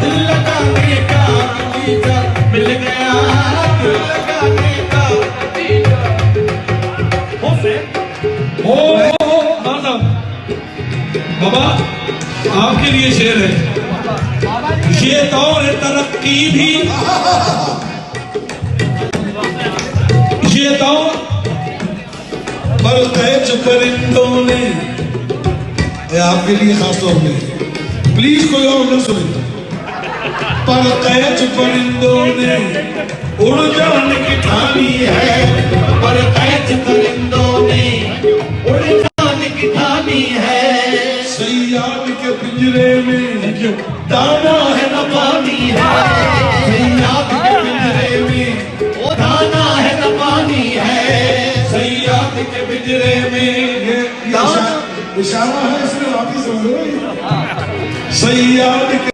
दिल लगाने का नतीजा मिल गया, दिल लगाने का नतीजा। ओ ना बाबा, आपके लिए शेर है। ये दौर तरक्की भी, ये दौर पर कैच परिंदों ने, आपके लिए खास तौर पे, प्लीज कोई और न सुने। पर कैच परिंदों ने उड़ जाने की ठानी है, पर कैच परिंदों ने उड़ जाने की ठानी है। सैयाद के पिंजरे में दाना है न पानी है, सैयाद के पिंजरे में वो दाना है न पानी है। सैयाद के पिंजरे में इशारा है, इसमें वापिस सैयाद